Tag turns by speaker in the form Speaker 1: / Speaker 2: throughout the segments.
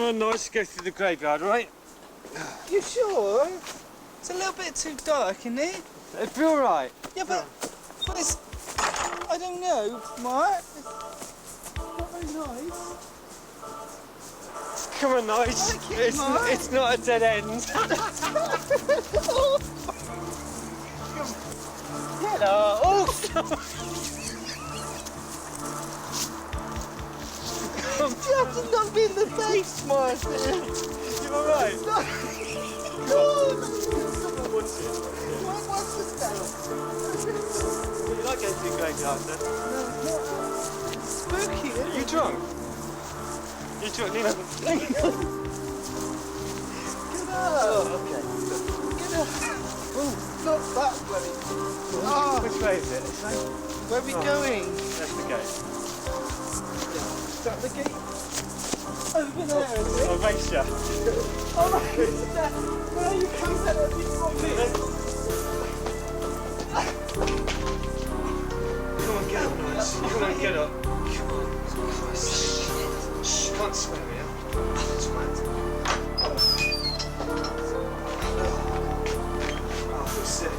Speaker 1: No, nice to go through the graveyard, right?
Speaker 2: You sure? It's a little bit too dark, isn't it?
Speaker 1: It'd be alright.
Speaker 2: Yeah, but it's... I don't know, Mark. It's not very nice.
Speaker 1: Come on, nice.
Speaker 2: Like it, Mark.
Speaker 1: It's not a dead end.
Speaker 2: Get up.
Speaker 1: Oh!
Speaker 2: You have to knock me in the face, Martin.
Speaker 1: You alright?
Speaker 2: No. What's this now?
Speaker 1: You like going through the graveyard then?
Speaker 2: No, it's spooky, isn't
Speaker 1: Are you
Speaker 2: it?
Speaker 1: drunk? You drunk? Get
Speaker 2: Get up.
Speaker 1: Oh, okay.
Speaker 2: Get up. Oh, not that way. Oh.
Speaker 1: Which way is it?
Speaker 2: Where are we going?
Speaker 1: That's the gate.
Speaker 2: Is that the gate? Over there, is it?
Speaker 1: Oh, race ya.
Speaker 2: Oh, right, it's there. No, you can't let it be from me.
Speaker 1: Come on, get up, nice. Come on, get up. Come on. Christ. Shh, can't swear here. That's right. Oh, I feel sick.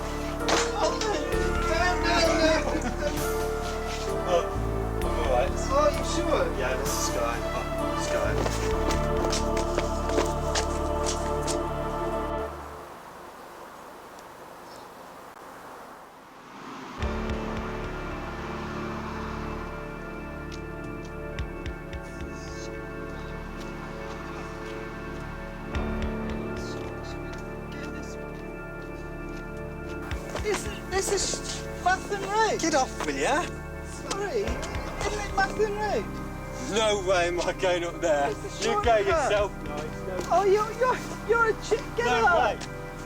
Speaker 2: Oh, no.
Speaker 1: Oh, I'm alright.
Speaker 2: Oh, you sure?
Speaker 1: Yeah, this is Sky. Oh, Sky.
Speaker 2: This is Mathern Road.
Speaker 1: Get off, will ya?
Speaker 2: Sorry, isn't it Mathern Road?
Speaker 1: No way am I going up there.
Speaker 2: It's a
Speaker 1: You go
Speaker 2: shortcut.
Speaker 1: yourself, nice. No,
Speaker 2: Oh, you're a chick. Get
Speaker 1: no
Speaker 2: up.
Speaker 1: way.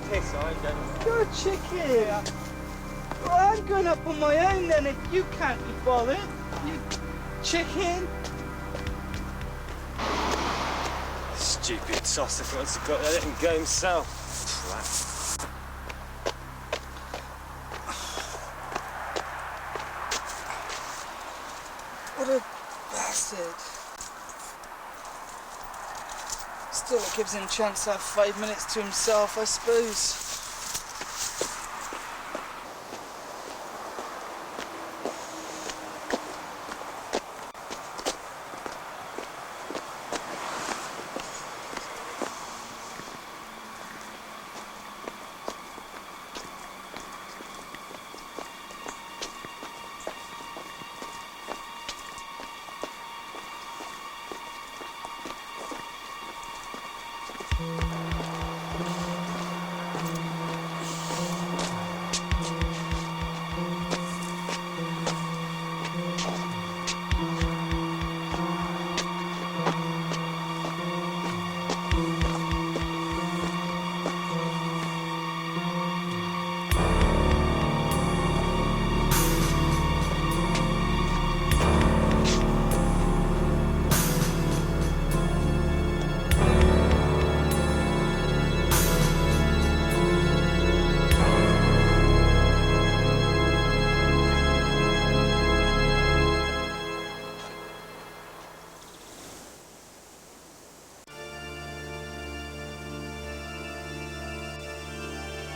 Speaker 1: Piss, I ain't going up.
Speaker 2: You're a chicken. Well, I'm going up on my own then if you can't be bothered. You chicken.
Speaker 1: Stupid toss if he wants to go there, let him go himself. Twat.
Speaker 2: What a bastard. Still, it gives him a chance to have 5 minutes to himself, I suppose.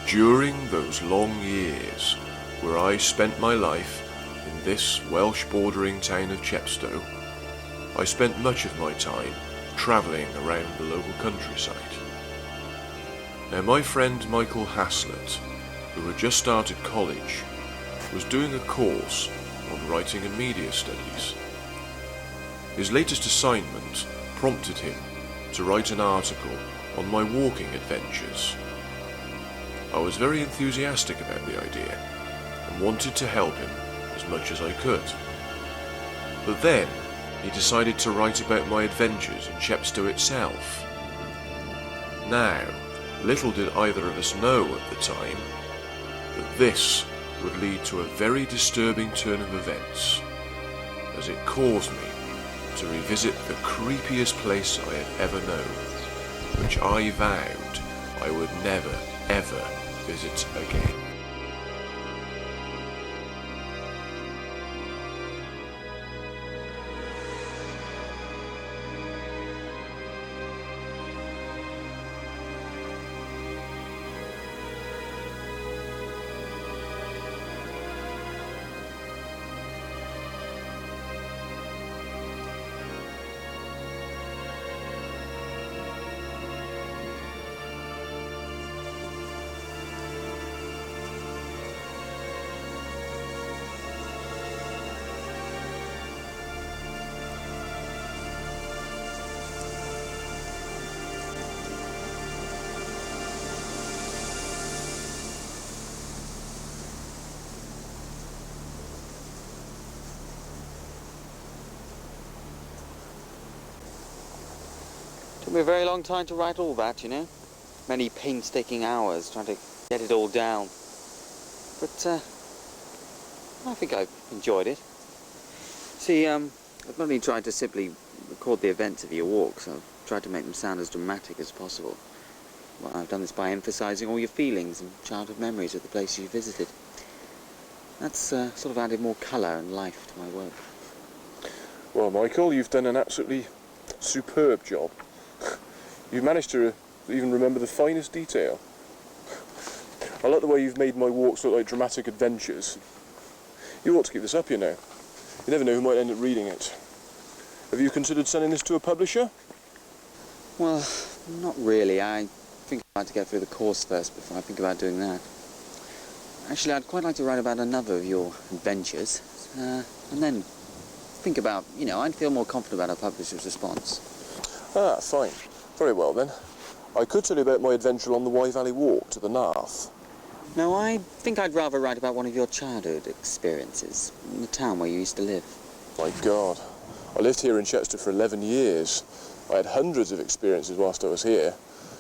Speaker 3: During those long years where I spent my life in this Welsh bordering town of Chepstow, I spent much of my time travelling around the local countryside. Now my friend Michael Haslett, who had just started college, was doing a course on writing and media studies. His latest assignment prompted him to write an article on my walking adventures. I was very enthusiastic about the idea and wanted to help him as much as I could. But then he decided to write about my adventures in Chepstow itself. Now, little did either of us know at the time that this would lead to a very disturbing turn of events, as it caused me to revisit the creepiest place I had ever known, which I vowed I would never, ever visit again.
Speaker 4: me a very long time to write all that, you know. Many painstaking hours trying to get it all down. But I think I've enjoyed it. See, I've not only tried to simply record the events of your walks, I've tried to make them sound as dramatic as possible. Well, I've done this by emphasising all your feelings and childhood memories of the places you visited. That's sort of added more colour and life to my work.
Speaker 3: Well, Michael, you've done an absolutely superb job. You've managed to even remember the finest detail. I like the way you've made my walks look like dramatic adventures. You ought to keep this up, you know. You never know who might end up reading it. Have you considered sending this to a publisher?
Speaker 4: Well, not really. I think I'd like to get through the course first before I think about doing that. Actually, I'd quite like to write about another of your adventures, and then think about, you know, I'd feel more confident about a publisher's response.
Speaker 3: Ah, fine. Very well then. I could tell you about my adventure on the Wye Valley walk to the north.
Speaker 4: No, I think I'd rather write about one of your childhood experiences in the town where you used to live.
Speaker 3: My God. I lived here in Chepstow for 11 years. I had hundreds of experiences whilst I was here,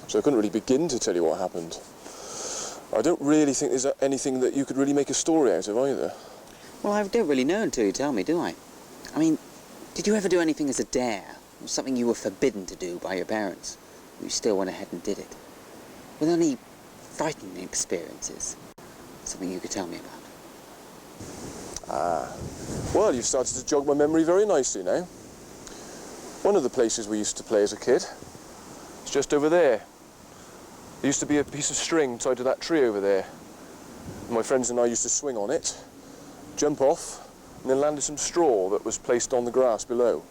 Speaker 3: so I couldn't really begin to tell you what happened. I don't really think there's anything that you could really make a story out of either.
Speaker 4: Well, I don't really know until you tell me, do I? I mean, did you ever do anything as a dare, or something you were forbidden to do by your parents, but you still went ahead and did it? Were there any frightening experiences? Something you could tell me about?
Speaker 3: Ah, well, you've started to jog my memory very nicely now. One of the places we used to play as a kid is just over there. There used to be a piece of string tied to that tree over there. My friends and I used to swing on it, jump off, and then landed some straw that was placed on the grass below.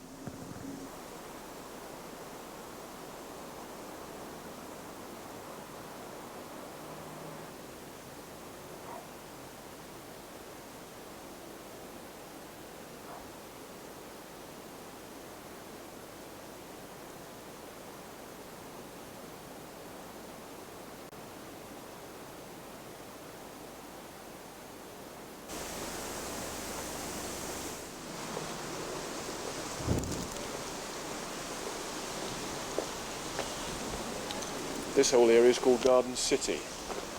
Speaker 3: This whole area is called Garden City,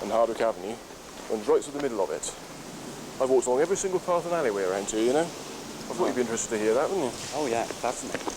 Speaker 3: and Hardwick Avenue runs right through the middle of it. I've walked along every single path and alleyway around here, you know. I thought you'd be interested to hear that, wouldn't you?
Speaker 4: Oh yeah, fascinating.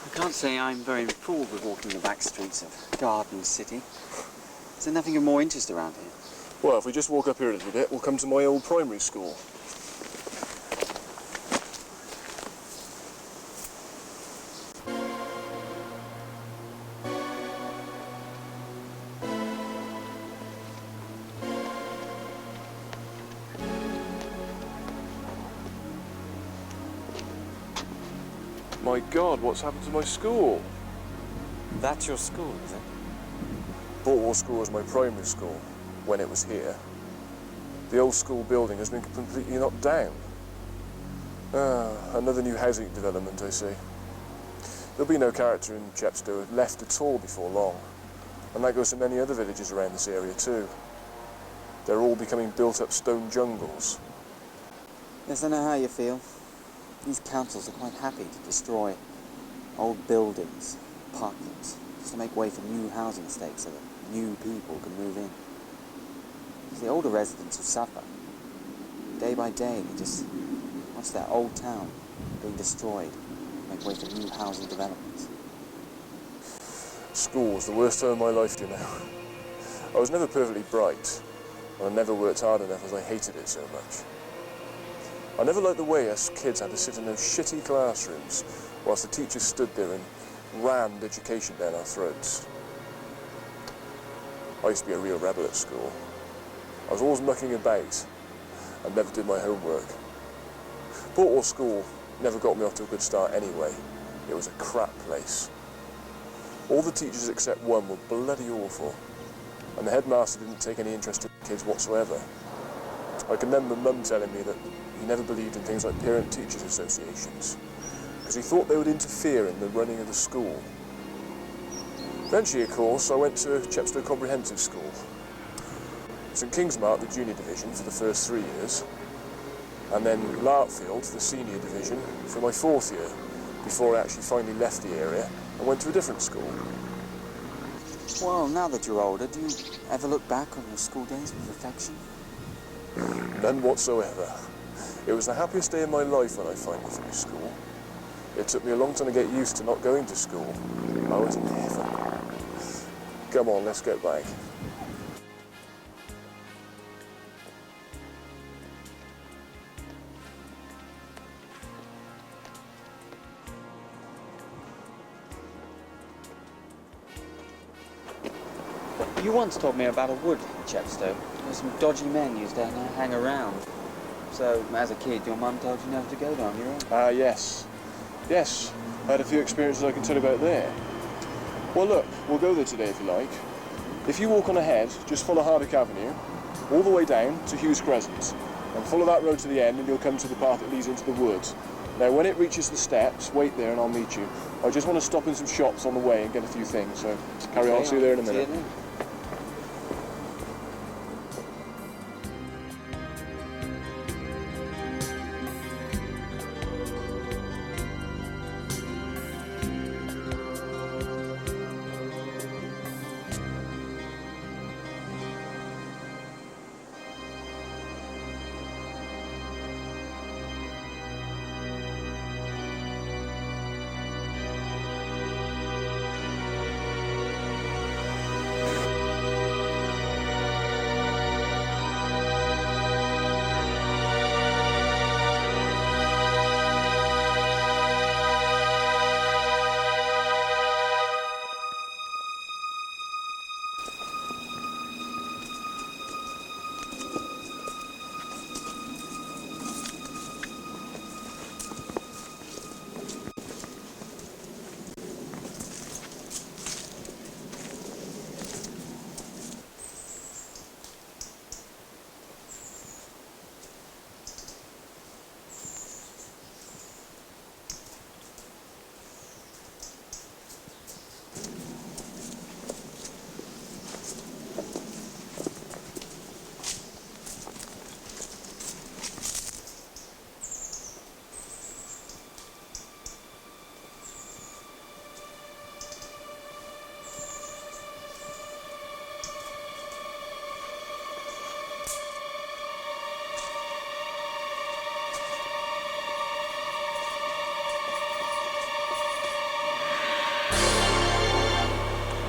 Speaker 4: I can't say I'm very enthralled with walking the back streets of Garden City. Is there nothing of more interest around here?
Speaker 3: Well, if we just walk up here a little bit, we'll come to my old primary school. My God, what's happened to my school?
Speaker 4: That's your school, is it?
Speaker 3: Bortwall School was my primary school when it was here. The old school building has been completely knocked down. Another new housing development, I see. There'll be no character in Chepstow left at all before long. And that goes to many other villages around this area too. They're all becoming built-up stone jungles.
Speaker 4: Yes, I know how you feel. These councils are quite happy to destroy old buildings, apartments, just to make way for new housing estates so that new people can move in. It's the older residents who suffer. Day by day, they just watch their old town being destroyed, make way for new housing developments.
Speaker 3: School was the worst time of my life, you know. I was never perfectly bright, and I never worked hard enough as I hated it so much. I never liked the way us kids had to sit in those shitty classrooms whilst the teachers stood there and rammed education down our throats. I used to be a real rebel at school. I was always mucking about, and never did my homework. Portwell School never got me off to a good start anyway. It was a crap place. All the teachers except one were bloody awful, and the headmaster didn't take any interest in the kids whatsoever. I can remember Mum telling me that he never believed in things like parent-teachers associations, because he thought they would interfere in the running of the school. Eventually, of course, I went to Chepstow Comprehensive School. St Kingsmark, the junior division, for the first 3 years, and then Larkfield, the senior division, for my 4th year, before I actually finally left the area and went to a different school.
Speaker 4: Well, now that you're older, do you ever look back on your school days with affection?
Speaker 3: None whatsoever. It was the happiest day of my life when I finally finished school. It took me a long time to get used to not going to school. I was in heaven. Come on, let's get back.
Speaker 4: You once told me about a wood in Chepstow. There's some dodgy men used to hang around. So, as a kid, your mum told you never to go down your own?
Speaker 3: Ah, yes. Yes, I had a few experiences I can tell you about there. Well, look, we'll go there today if you like. If you walk on ahead, just follow Hardwick Avenue, all the way down to Hughes Crescent, and follow that road to the end and you'll come to the path that leads into the woods. Now, when it reaches the steps, wait there and I'll meet you. I just want to stop in some shops on the way and get a few things, so carry on, see you there in a minute.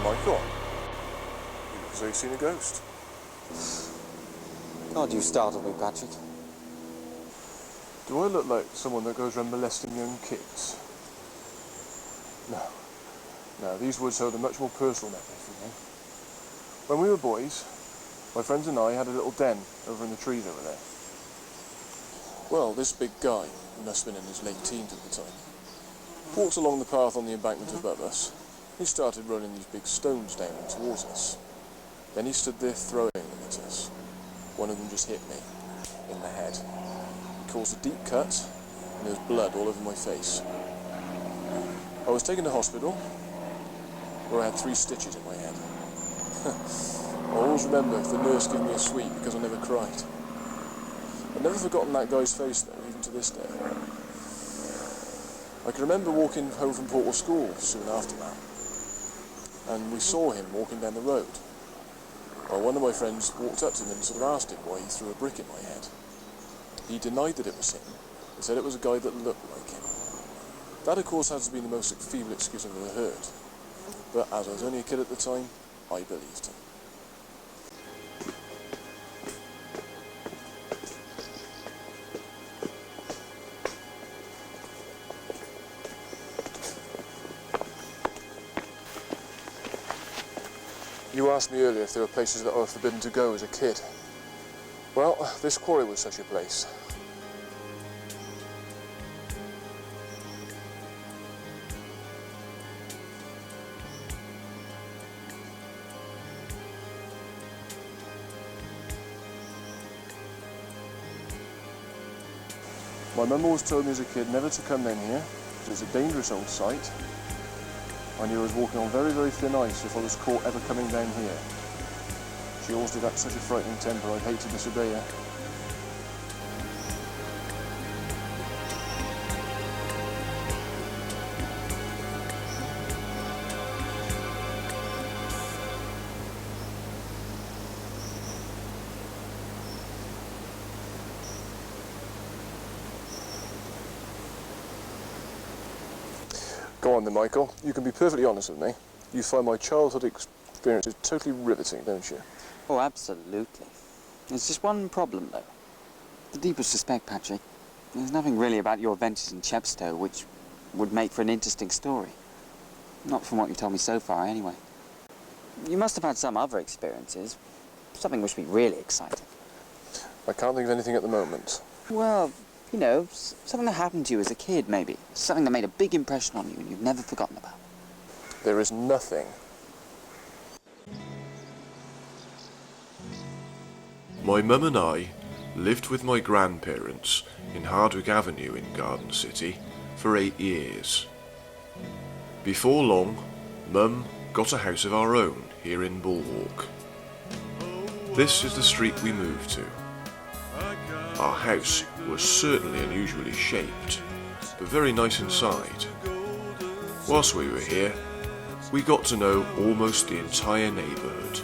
Speaker 3: Michael, you look as though you've seen a ghost.
Speaker 4: God, you startled me, Patrick.
Speaker 3: Do I look like someone that goes around molesting young kids? No. No, these woods hold a much more personal memory for me. When we were boys, my friends and I had a little den over in the trees over there. Well, this big guy, he must have been in his late teens at the time, walked along the path on the embankment above us. He started rolling these big stones down towards us. Then he stood there throwing them at us. One of them just hit me in the head. It caused a deep cut, and there was blood all over my face. I was taken to hospital, where I had 3 stitches in my head. I always remember the nurse giving me a sweet because I never cried. I've never forgotten that guy's face though, even to this day. I can remember walking home from Portwell School soon after that, and we saw him walking down the road. Well, one of my friends walked up to him and sort of asked him why he threw a brick in my head. He denied that it was him. He said it was a guy that looked like him. That, of course, has been the most feeble excuse I've ever heard. But as I was only a kid at the time, I believed him. You asked me earlier if there were places that I was forbidden to go as a kid. Well, this quarry was such a place. My mum always told me as a kid never to come in here. It was a dangerous old site. I knew I was walking on very, very thin ice if I was caught ever coming down here. She always did have such a frightening temper, I hated to disobey her. Go on then, Michael. You can be perfectly honest with me. You find my childhood experiences totally riveting, don't you?
Speaker 4: Oh, absolutely. There's just one problem, though. The deepest respect, Patrick. There's nothing really about your adventures in Chepstow which would make for an interesting story. Not from what you've told me so far, anyway. You must have had some other experiences. Something which would be really exciting.
Speaker 3: I can't think of anything at the moment.
Speaker 4: Well, you know, something that happened to you as a kid, maybe. Something that made a big impression on you and you've never forgotten about.
Speaker 3: There is nothing. My mum and I lived with my grandparents in Hardwick Avenue in Garden City for 8 years. Before long, Mum got a house of our own here in Bulwark. This is the street we moved to. Our house was certainly unusually shaped, but very nice inside. Whilst we were here, we got to know almost the entire neighbourhood.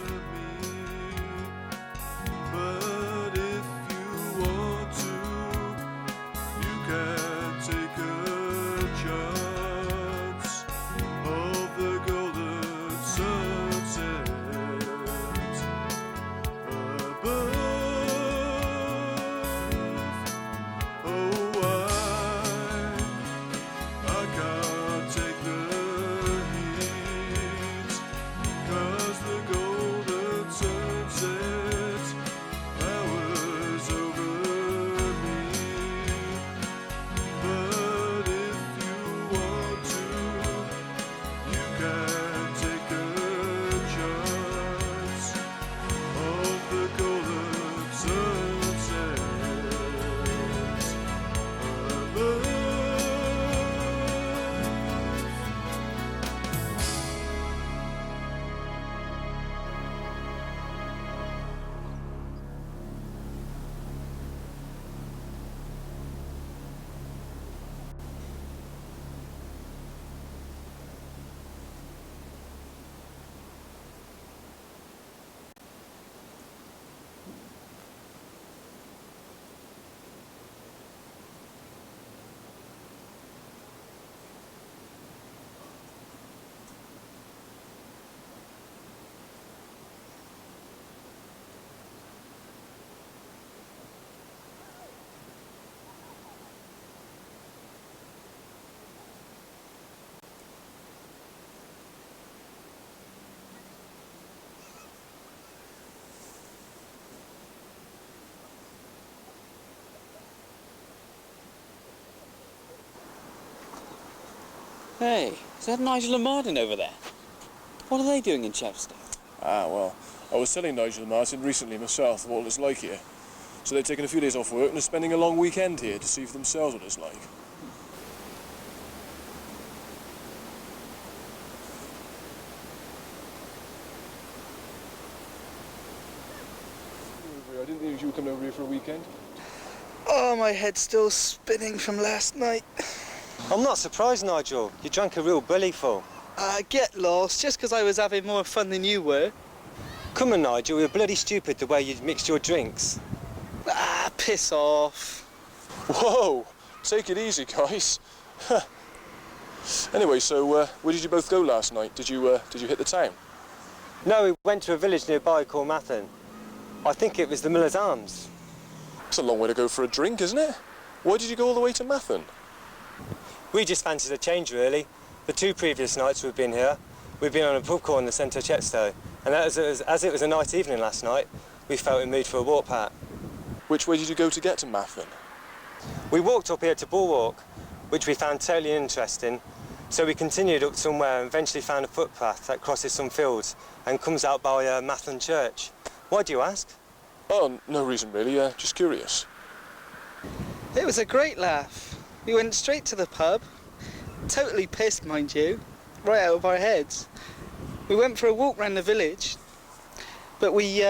Speaker 4: Hey, is that Nigel and Mathern over there? What are they doing in Chepstow?
Speaker 3: Ah, well, I was telling Nigel and Martin recently myself what it's like here. So they've taken a few days off work and are spending a long weekend here to see for themselves what it's like. I didn't think you were coming over here for a weekend.
Speaker 2: Oh, my head's still spinning from last night.
Speaker 1: I'm not surprised, Nigel. You drank a real bellyful.
Speaker 2: Get lost, just because I was having more fun than you were.
Speaker 1: Come on, Nigel, you're bloody stupid the way you mixed your drinks.
Speaker 2: Piss off.
Speaker 3: Whoa! Take it easy, guys. Anyway, so where did you both go last night? Did you hit the town?
Speaker 1: No, we went to a village nearby called Mathern. I think it was the Miller's Arms.
Speaker 3: It's a long way to go for a drink, isn't it? Why did you go all the way to Mathern?
Speaker 1: We just fancied a change, really. The 2 previous nights we've been here, we've been on a pub crawl in the centre of Chepstow. And as it was a nice evening last night, we felt in mood for a walk, Pat.
Speaker 5: Which way did you go to get to Mathern?
Speaker 6: We walked up here to Bulwark, which we found totally interesting. So we continued up somewhere and eventually found a footpath that crosses some fields and comes out by Mathern Church. Why do you ask?
Speaker 5: Oh, no reason really, just curious.
Speaker 2: It was a great laugh. We went straight to the pub, totally pissed, mind you, right out of our heads. We went for a walk round the village, but we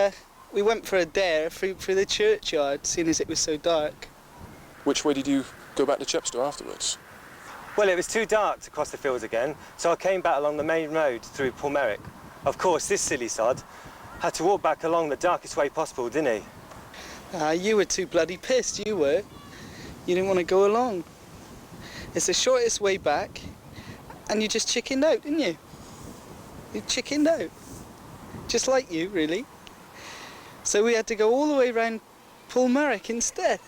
Speaker 2: went for a dare through the churchyard, seeing as it was so dark.
Speaker 5: Which way did you go back to Chepstow afterwards?
Speaker 6: Well, it was too dark to cross the fields again, so I came back along the main road through Pulmerick. Of course, this silly sod had to walk back along the darkest way possible, didn't he?
Speaker 2: You were too bloody pissed, you were. You didn't want to go along. It's the shortest way back, and you just chickened out, didn't you? You chickened out. Just like you, really. So we had to go all the way round Pulmerick instead.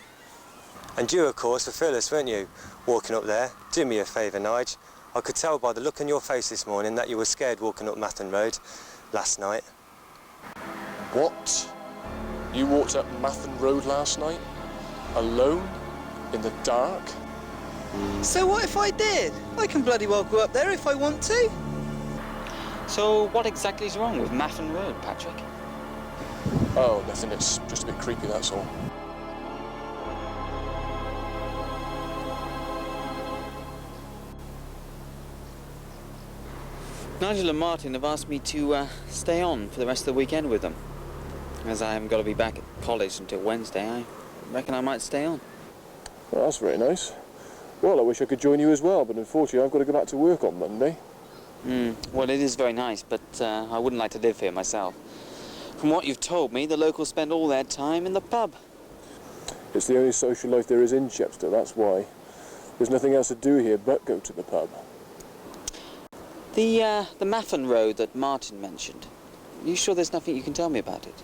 Speaker 6: And you, of course, were fearless, weren't you, walking up there? Do me a favour, Nige. I could tell by the look on your face this morning that you were scared walking up Mathern Road last night.
Speaker 5: What? You walked up Mathern Road last night? Alone? In the dark?
Speaker 2: So what if I did? I can bloody well go up there if I want to.
Speaker 4: So what exactly is wrong with Mathern Road, Patrick?
Speaker 5: Oh, nothing, it's just a bit creepy, that's all.
Speaker 4: Nigel and Martin have asked me to stay on for the rest of the weekend with them. As I haven't got to be back at college until Wednesday, I reckon I might stay on.
Speaker 5: Well, that's very nice. Well, I wish I could join you as well, but unfortunately I've got to go back to work on Monday.
Speaker 4: Well, it is very nice, but I wouldn't like to live here myself. From what you've told me, the locals spend all their time in the pub.
Speaker 5: It's the only social life there is in Chepstow, that's why. There's nothing else to do here but go to the pub.
Speaker 4: The Mathern Road that Martin mentioned, are you sure there's nothing you can tell me about it?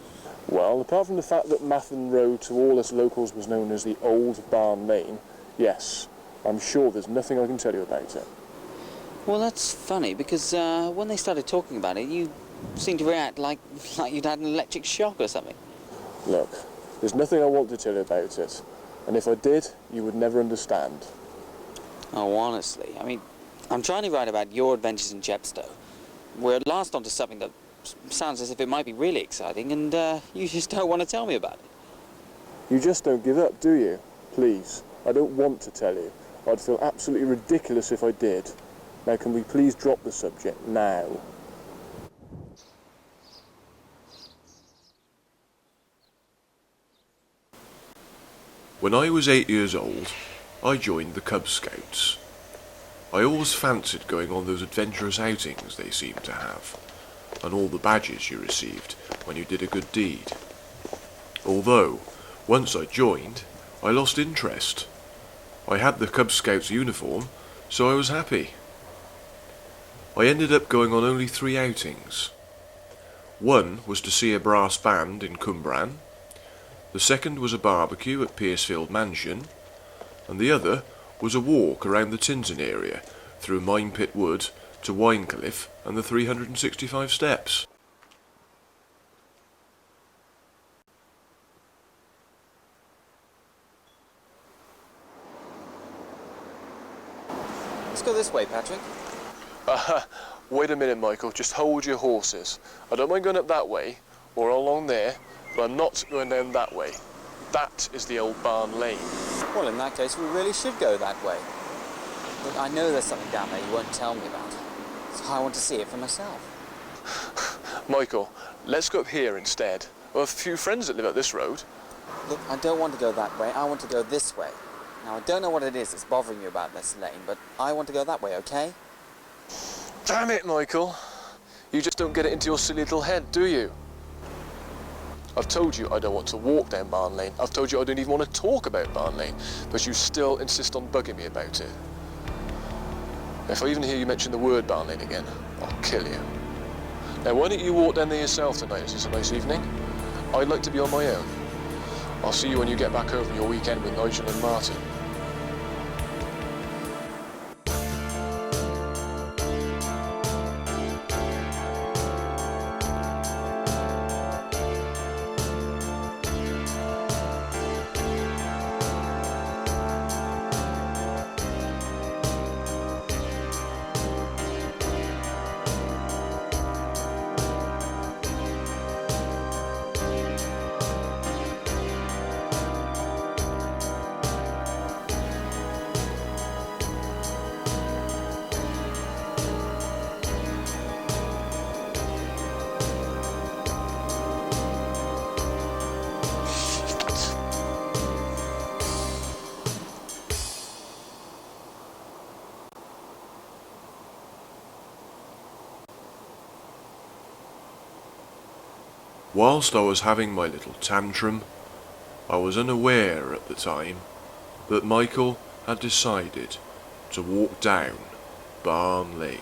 Speaker 5: Well, apart from the fact that Mathern Road to all us locals was known as the Old Barn Lane, yes, I'm sure there's nothing I can tell you about it.
Speaker 4: Well, that's funny, because when they started talking about it, you seemed to react like you'd had an electric shock or something.
Speaker 5: Look, there's nothing I want to tell you about it, and if I did, you would never understand.
Speaker 4: Oh, honestly, I mean, I'm trying to write about your adventures in Chepstow. We're at last onto something that sounds as if it might be really exciting, and you just don't want to tell me about it.
Speaker 5: You just don't give up, do you? Please, I don't want to tell you. I'd feel absolutely ridiculous if I did. Now, can we please drop the subject now?
Speaker 3: When I was 8 years old, I joined the Cub Scouts. I always fancied going on those adventurous outings they seemed to have, and all the badges you received when you did a good deed. Although, once I joined, I lost interest. I had the Cub Scouts uniform, so I was happy. I ended up going on only 3 outings. One was to see a brass band in Cumbran, the second was a barbecue at Piercefield Mansion, and the other was a walk around the Tinton area through Minepit Wood to Winecliff and the 365 steps.
Speaker 4: Let's go this way, Patrick.
Speaker 5: Wait a minute, Michael, just hold your horses. I don't mind going up that way, or along there, but I'm not going down that way. That is the Old Barn Lane.
Speaker 4: Well, in that case, we really should go that way. Look, I know there's something down there you won't tell me about, so I want to see it for myself.
Speaker 5: Michael, let's go up here instead. I have a few friends that live up this road.
Speaker 4: Look, I don't want to go that way, I want to go this way. Now, I don't know what it is that's bothering you about this lane, but I want to go that way, okay?
Speaker 5: Damn it, Michael. You just don't get it into your silly little head, do you? I've told you I don't want to walk down Barn Lane. I've told you I don't even want to talk about Barn Lane, but you still insist on bugging me about it. If I even hear you mention the word Barn Lane again, I'll kill you. Now, why don't you walk down there yourself tonight, as it's a nice evening? I'd like to be on my own. I'll see you when you get back over your weekend with Nigel and Martin.
Speaker 3: Whilst I was having my little tantrum, I was unaware at the time that Michael had decided to walk down Barn Lane.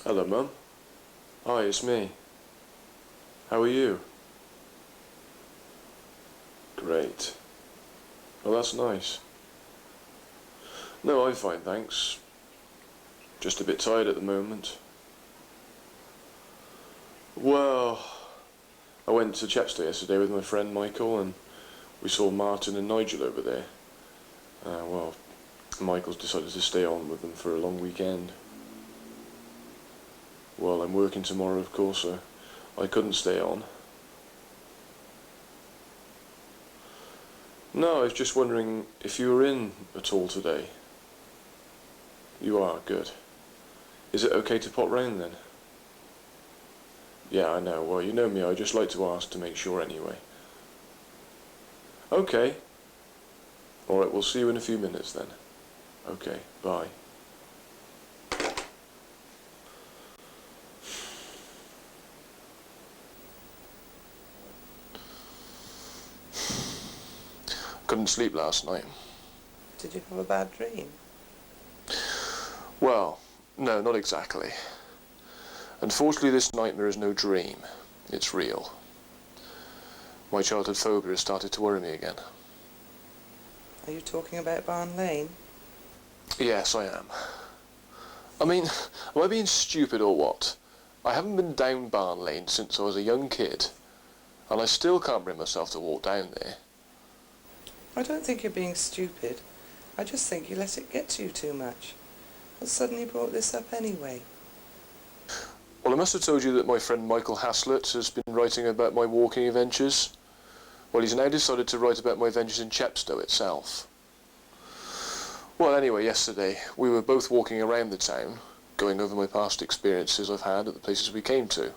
Speaker 3: Hello, Mum. Hi, it's me. How are you? Great. Well, that's nice. No, I'm fine, thanks. Just a bit tired at the moment. Well, I went to Chepstow yesterday with my friend Michael, and we saw Martin and Nigel over there. Well, Michael's decided to stay on with them for a long weekend. Well, I'm working tomorrow, of course, so I couldn't stay on. No, I was just wondering if you were in at all today. You are, good. Is it okay to pop round then? Yeah, I know. Well, you know me, I just like to ask to make sure anyway. Okay. Alright, we'll see you in a few minutes then. Okay, bye. Couldn't sleep last night.
Speaker 2: Did you have a bad dream?
Speaker 5: Well, no, not exactly. Unfortunately, this nightmare is no dream. It's real. My childhood phobia has started to worry me again.
Speaker 2: Are you talking about Barn Lane?
Speaker 5: Yes, I am. I mean, am I being stupid or what? I haven't been down Barn Lane since I was a young kid, and I still can't bring myself to walk down there.
Speaker 2: I don't think you're being stupid. I just think you let it get to you too much. What suddenly brought this up anyway?
Speaker 5: Well, I must have told you that my friend Michael Haslett has been writing about my walking adventures. Well, he's now decided to write about my adventures in Chepstow itself. Well, anyway, yesterday we were both walking around the town, going over my past experiences I've had at the places we came to.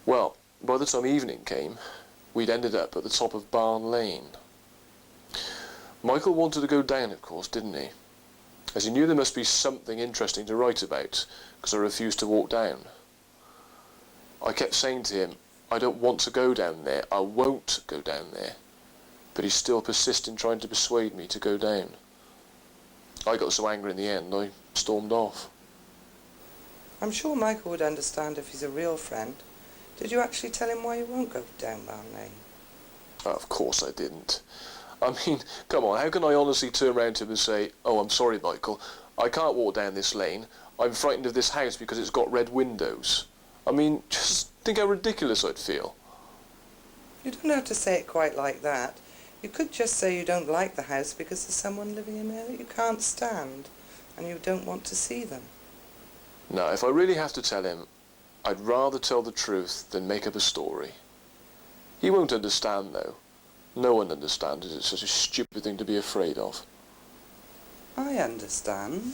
Speaker 5: Well, by the time evening came, we'd ended up at the top of Barn Lane. Michael wanted to go down, of course, didn't he? As he knew there must be something interesting to write about, because I refused to walk down. I kept saying to him, I don't want to go down there, I won't go down there. but he still persists in trying to persuade me to go down. I got so angry in the end, I stormed off.
Speaker 7: I'm sure Michael would understand if he's a real friend. Did you actually tell him why you won't go down Barn Lane?
Speaker 5: Of course I didn't. I mean, come on, how can I honestly turn around to him and say, oh, I'm sorry, Michael, I can't walk down this lane. I'm frightened of this house because it's got red windows. I mean, just think how ridiculous I'd feel.
Speaker 7: You don't have to say it quite like that. You could just say you don't like the house because there's someone living in there that you can't stand and you don't want to see them.
Speaker 5: Now, if I really have to tell him, I'd rather tell the truth than make up a story. He won't understand, though. No one understands it. It's such a stupid thing to be afraid of.
Speaker 7: I understand.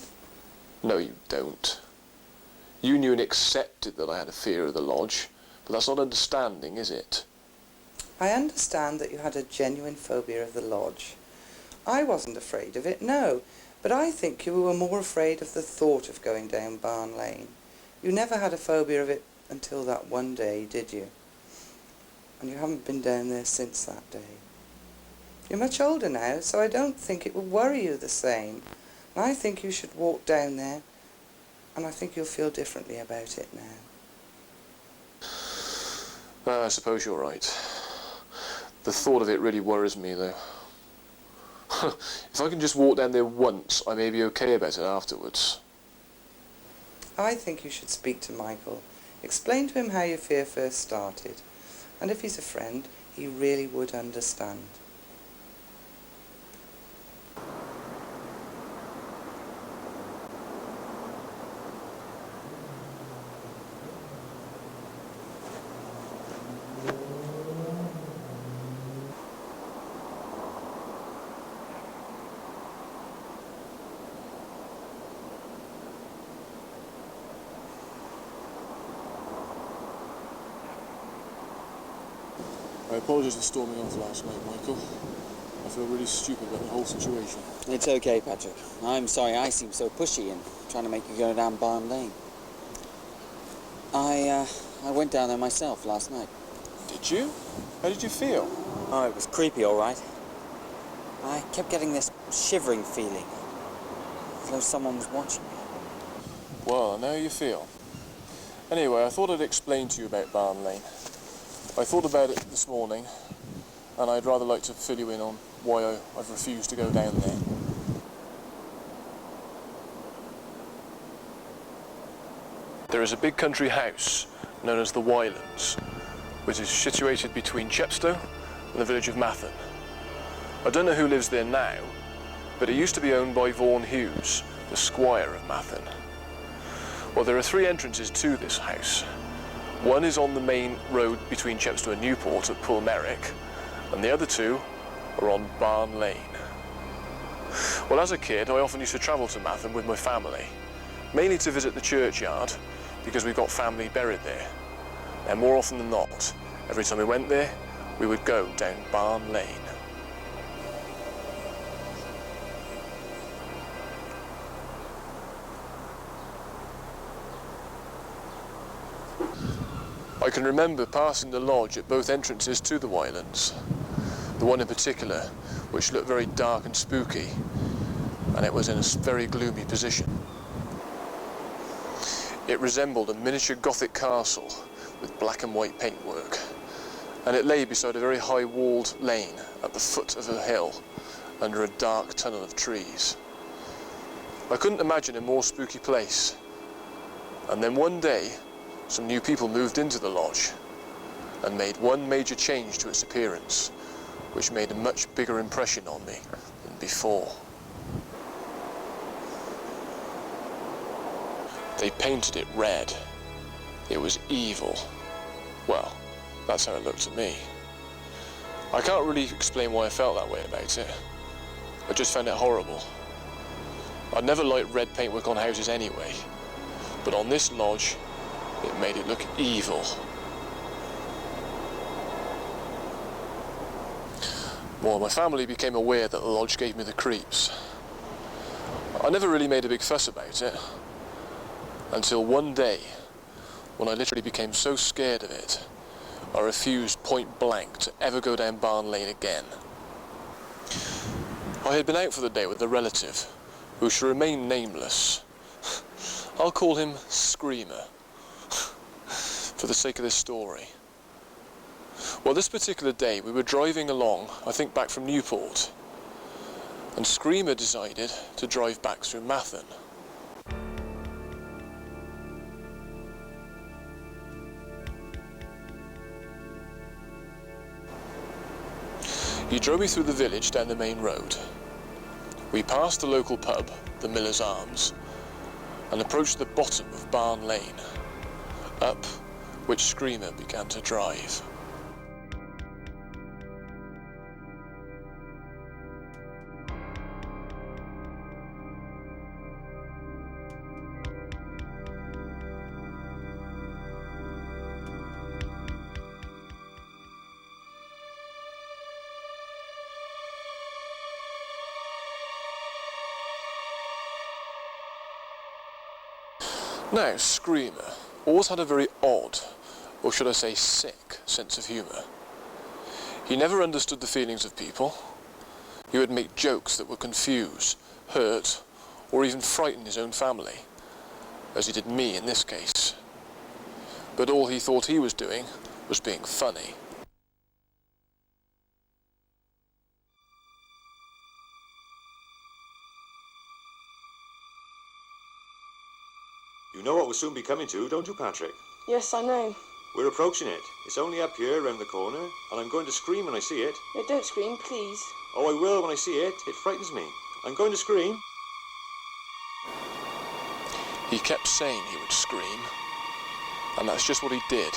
Speaker 5: No, you don't. You knew and accepted that I had a fear of the lodge, but that's not understanding, is it?
Speaker 7: I understand that you had a genuine phobia of the lodge. I wasn't afraid of it, no, but I think you were more afraid of the thought of going down Barn Lane. You never had a phobia of it until that one day, did you? And you haven't been down there since that day. You're much older now, so I don't think it will worry you the same. And I think you should walk down there, and I think you'll feel differently about it now.
Speaker 5: I suppose you're right. The thought of it really worries me, though. If I can just walk down there once, I may be okay about it afterwards.
Speaker 7: I think you should speak to Michael. Explain to him how your fear first started. And if he's a friend, he really would understand.
Speaker 5: I apologise for storming off last night, Michael. I feel really stupid about the whole situation.
Speaker 4: It's okay, Patrick. I'm sorry I seem so pushy and trying to make you go down Barn Lane. I went down there myself last night.
Speaker 5: Did you? How did you feel?
Speaker 4: Oh, it was creepy, all right. I kept getting this shivering feeling, as though someone was watching me.
Speaker 5: Well, I know how you feel. Anyway, I thought I'd explain to you about Barn Lane. I thought about it this morning, and I'd rather like to fill you in on why I've refused to go down there. There is a big country house known as the Wylands, which is situated between Chepstow and the village of Mathern. I don't know who lives there now, but it used to be owned by Vaughan Hughes, the squire of Mathern. Well, there are 3 entrances to this house. One is on the main road between Chepstow and Newport at Pulmerich, and the other 2 are on Barn Lane. Well, as a kid, I often used to travel to Mathern with my family, mainly to visit the churchyard, because we've got family buried there. And more often than not, every time we went there, we would go down Barn Lane. I can remember passing the lodge at both entrances to the Wylands. The one in particular, which looked very dark and spooky, and it was in a very gloomy position. It resembled a miniature Gothic castle with black and white paintwork, and it lay beside a very high walled lane at the foot of a hill under a dark tunnel of trees. I couldn't imagine a more spooky place. And then one day, some new people moved into the lodge and made one major change to its appearance, which made a much bigger impression on me than before. They painted it red. It was evil. Well, that's how it looked to me. I can't really explain why I felt that way about it. I just found it horrible. I'd never liked red paintwork on houses anyway, but on this lodge, it made it look evil. Well, my family became aware that the lodge gave me the creeps. I never really made a big fuss about it, until one day, when I literally became so scared of it, I refused point blank to ever go down Barn Lane again. I had been out for the day with a relative, who shall remain nameless. I'll call him Screamer, for the sake of this story. Well, this particular day we were driving along, I think back from Newport, and Screamer decided to drive back through Mathern. He drove me through the village down the main road. We passed the local pub, the Miller's Arms, and approached the bottom of Barn Lane, up which Screamer began to drive. Now, Screamer always had a very odd, or should I say sick, sense of humour. He never understood the feelings of people. He would make jokes that would confuse, hurt, or even frighten his own family, as he did me in this case. But all he thought he was doing was being funny.
Speaker 8: You know what we'll soon be coming to, don't you, Patrick?
Speaker 9: Yes, I know.
Speaker 8: We're approaching it. It's only up here, round the corner, and I'm going to scream when I see it.
Speaker 9: No, don't scream, please.
Speaker 8: Oh, I will when I see it. It frightens me. I'm going to scream.
Speaker 5: He kept saying he would scream, and that's just what he did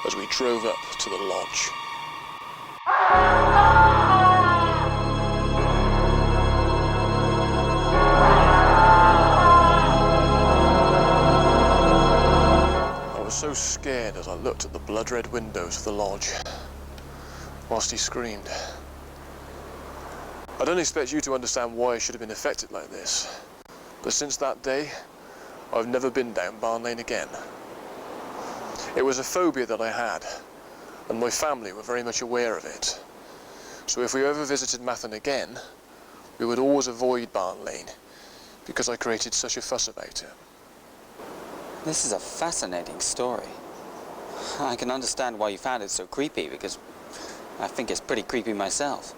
Speaker 5: as we drove up to the lodge. I was so scared as I looked at the blood-red windows of the lodge, whilst he screamed. I don't expect you to understand why I should have been affected like this, but since that day, I've never been down Barn Lane again. It was a phobia that I had, and my family were very much aware of it. So if we ever visited Mathern again, we would always avoid Barn Lane, because I created such a fuss about it.
Speaker 4: This is a fascinating story. I can understand why you found it so creepy, because I think it's pretty creepy myself.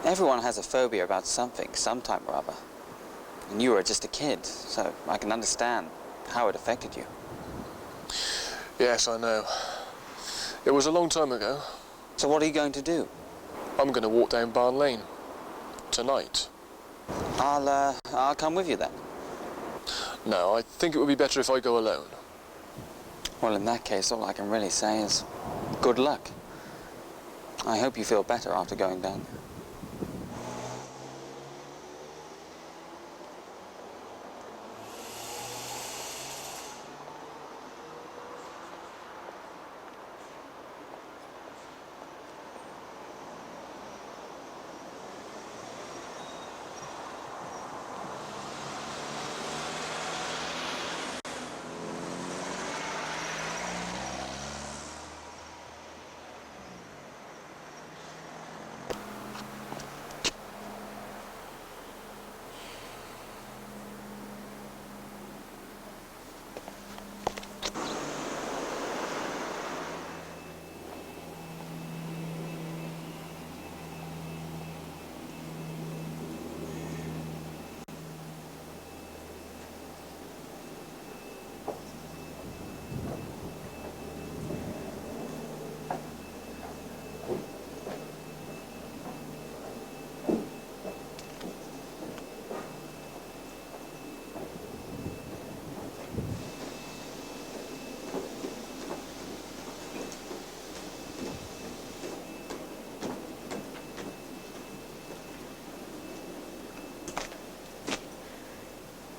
Speaker 4: Everyone has a phobia about something, sometime or other. And you were just a kid, so I can understand how it affected you.
Speaker 5: Yes, I know. It was a long time ago.
Speaker 4: So what are you going to do?
Speaker 5: I'm going to walk down Barn Lane. Tonight.
Speaker 4: I'll come with you then.
Speaker 5: No, I think it would be better if I go alone.
Speaker 4: Well, in that case, all I can really say is good luck. I hope you feel better after going down there.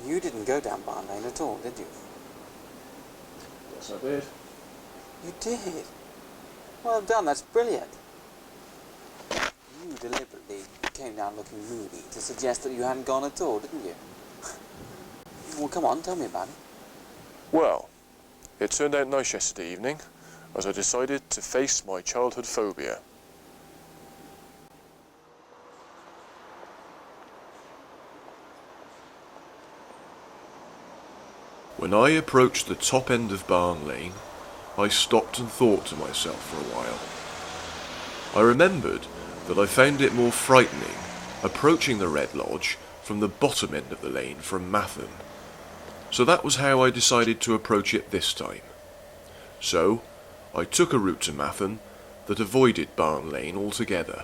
Speaker 4: You didn't go down Barn Lane at all, did you?
Speaker 5: Yes, I did.
Speaker 4: You did? Well done, that's brilliant. You deliberately came down looking moody to suggest that you hadn't gone at all, didn't you? Well, come on, tell me about it.
Speaker 5: Well, it turned out nice yesterday evening, as I decided to face my childhood phobia.
Speaker 3: When I approached the top end of Barn Lane, I stopped and thought to myself for a while. I remembered that I found it more frightening approaching the Red Lodge from the bottom end of the lane from Mathern. So that was how I decided to approach it this time. So, I took a route to Mathern that avoided Barn Lane altogether.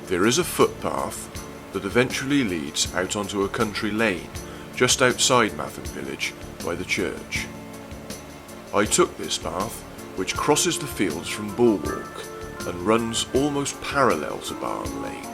Speaker 3: There is a footpath that eventually leads out onto a country lane just outside Mathern village by the church. I took this path, which crosses the fields from Bulwark and runs almost parallel to Barn Lane.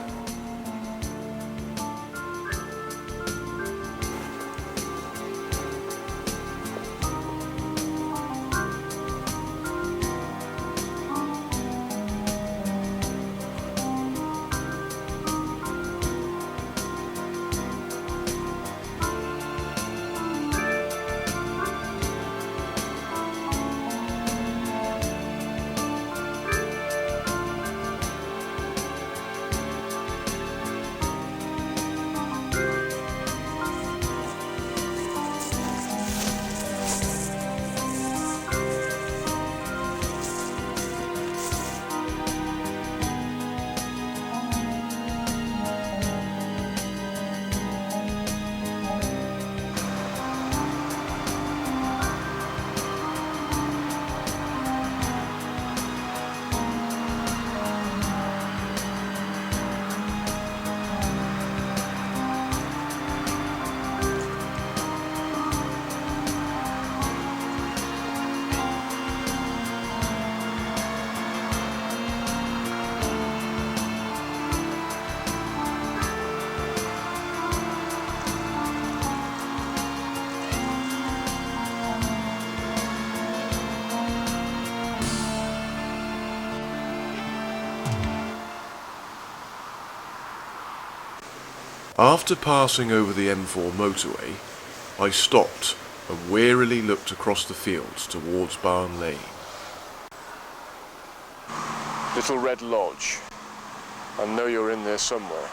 Speaker 3: After passing over the M4 motorway, I stopped and warily looked across the fields towards Barn Lane.
Speaker 5: Little Red Lodge. I know you're in there somewhere.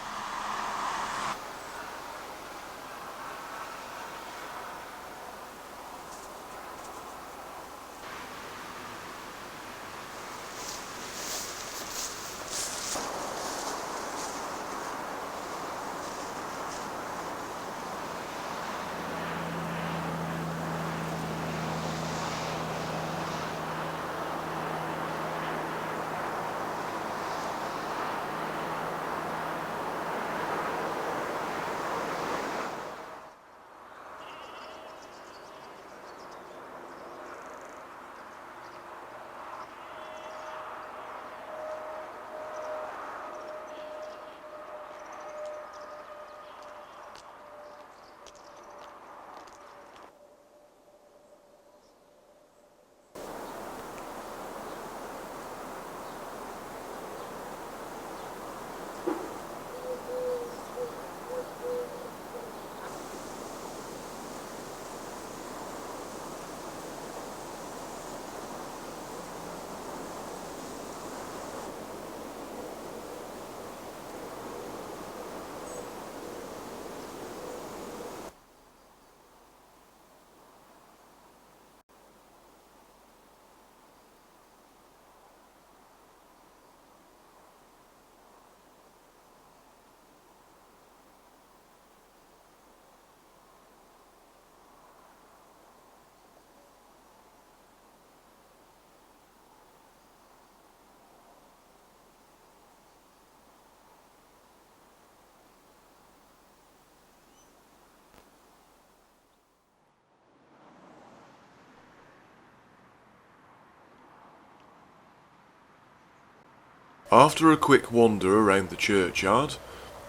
Speaker 3: After a quick wander around the churchyard,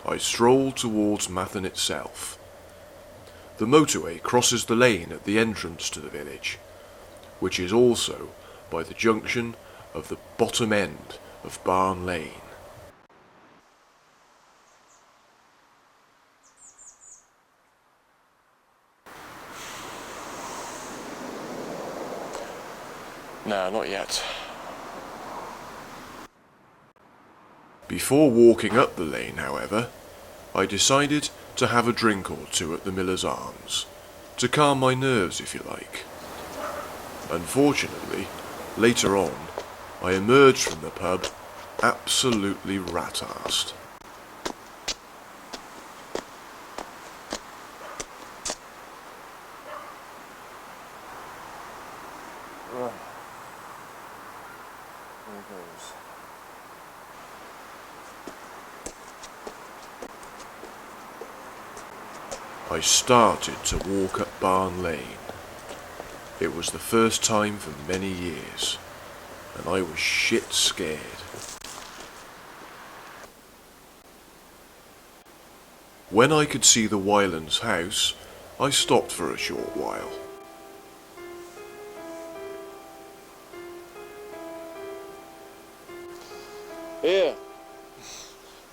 Speaker 3: I strolled towards Mathern itself. The motorway crosses the lane at the entrance to the village, which is also by the junction of the bottom end of Barn Lane.
Speaker 5: No, not yet.
Speaker 3: Before walking up the lane, however, I decided to have a drink or two at the Miller's Arms, to calm my nerves if you like. Unfortunately, later on, I emerged from the pub absolutely rat-arsed.
Speaker 5: Right. There goes.
Speaker 3: I started to walk up Barn Lane. It was the first time for many years, and I was shit scared. When I could see the Wylands' house, I stopped for a short while.
Speaker 5: Here,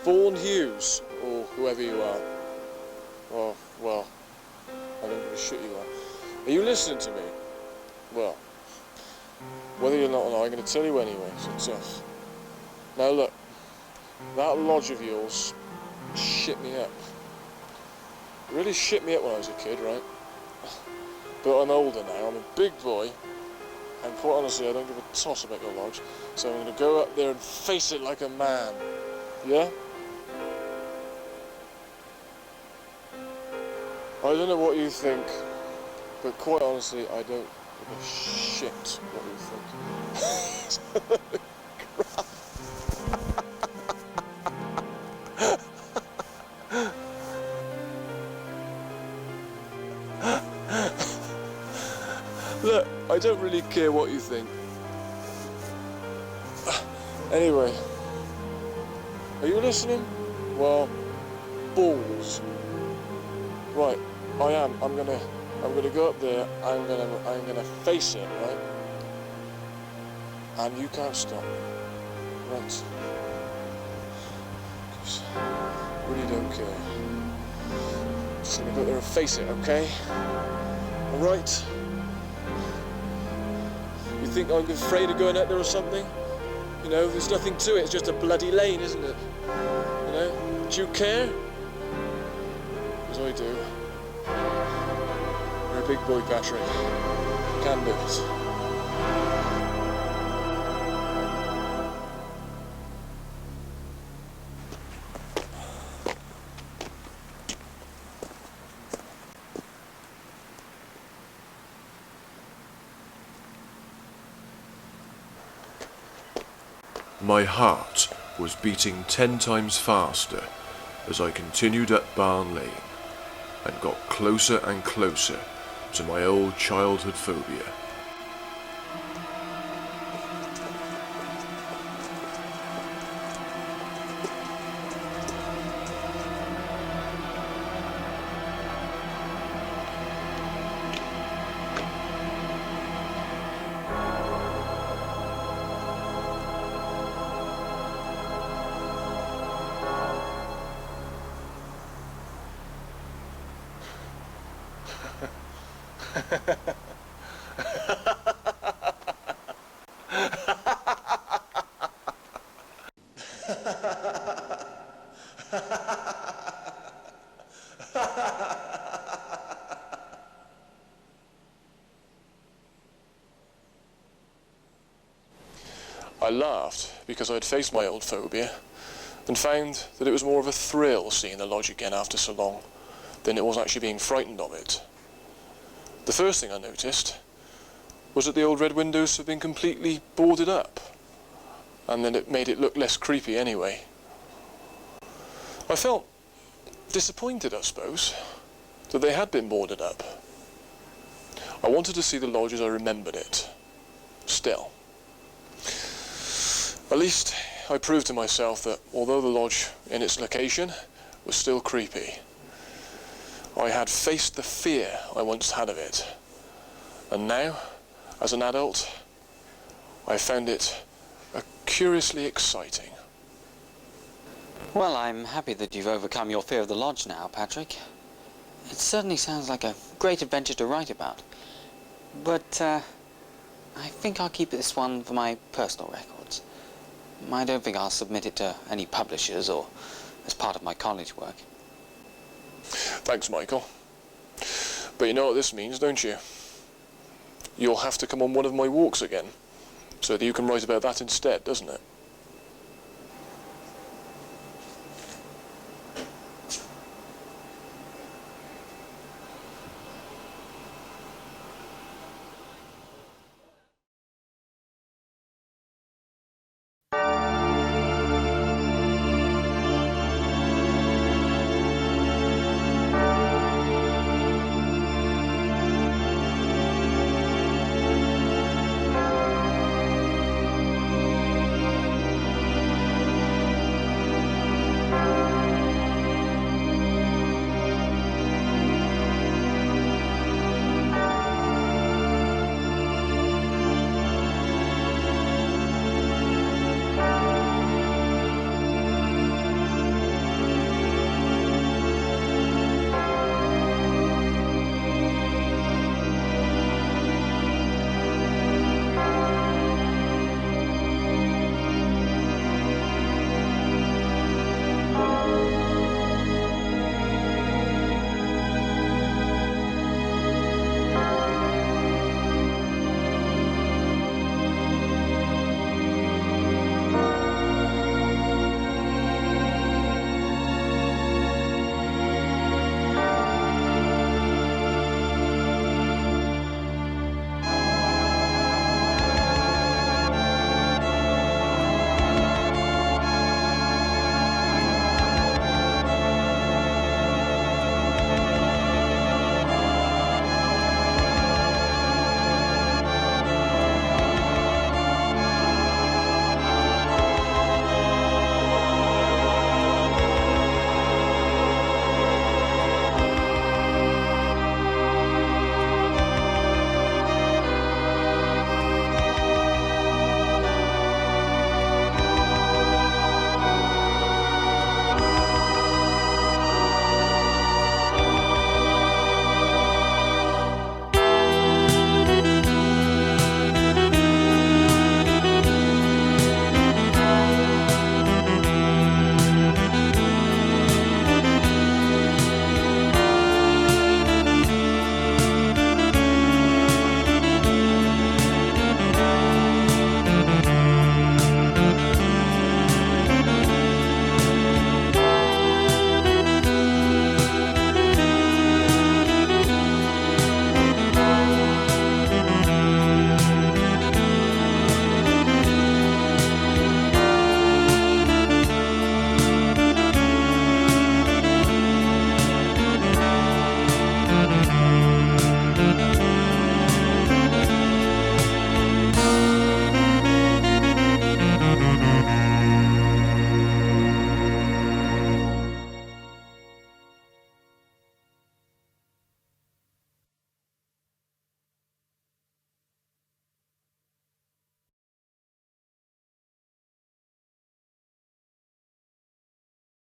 Speaker 5: Vaughan Hughes, or whoever you are. Oh, well, I don't give a shit you are. Are you listening to me? Well, whether you're not or not, I'm going to tell you anyway, so tough. Now look, that lodge of yours shit me up. It really shit me up when I was a kid, right? But I'm older now, I'm a big boy, and quite honestly, I don't give a toss about your lodge, so I'm going to go up there and face it like a man, yeah? I don't know what you think, but quite honestly, I don't give a shit what you think. Look, I don't really care what you think. Anyway, are you listening? Well, balls. Right, I am. I'm gonna go up there. I'm gonna face it, right? And you can't stop me, right? 'Cause I really don't care. Just gonna go there and face it, okay? All right? You think I'm afraid of going out there or something? You know, there's nothing to it. It's just a bloody lane, isn't it? You know? Do you care? Because I do. You're a big boy, Patrick. You can do it.
Speaker 3: My heart was beating 10 times faster as I continued up Barn Lane and got closer and closer to my old childhood phobia.
Speaker 5: I laughed because I'd faced my old phobia and found that it was more of a thrill seeing the lodge again after so long than it was actually being frightened of it. The first thing I noticed was that the old red windows had been completely boarded up, and then it made it look less creepy anyway. I felt disappointed, I suppose, that they had been boarded up. I wanted to see the lodge as I remembered it, still. At least I proved to myself that although the lodge in its location was still creepy, I had faced the fear I once had of it. And now, as an adult, I found it curiously exciting.
Speaker 4: Well, I'm happy that you've overcome your fear of the lodge now, Patrick. It certainly sounds like a great adventure to write about. But, I think I'll keep this one for my personal records. I don't think I'll submit it to any publishers or as part of my college work.
Speaker 5: Thanks, Michael. But you know what this means, don't you? You'll have to come on one of my walks again, so that you can write about that instead, doesn't it?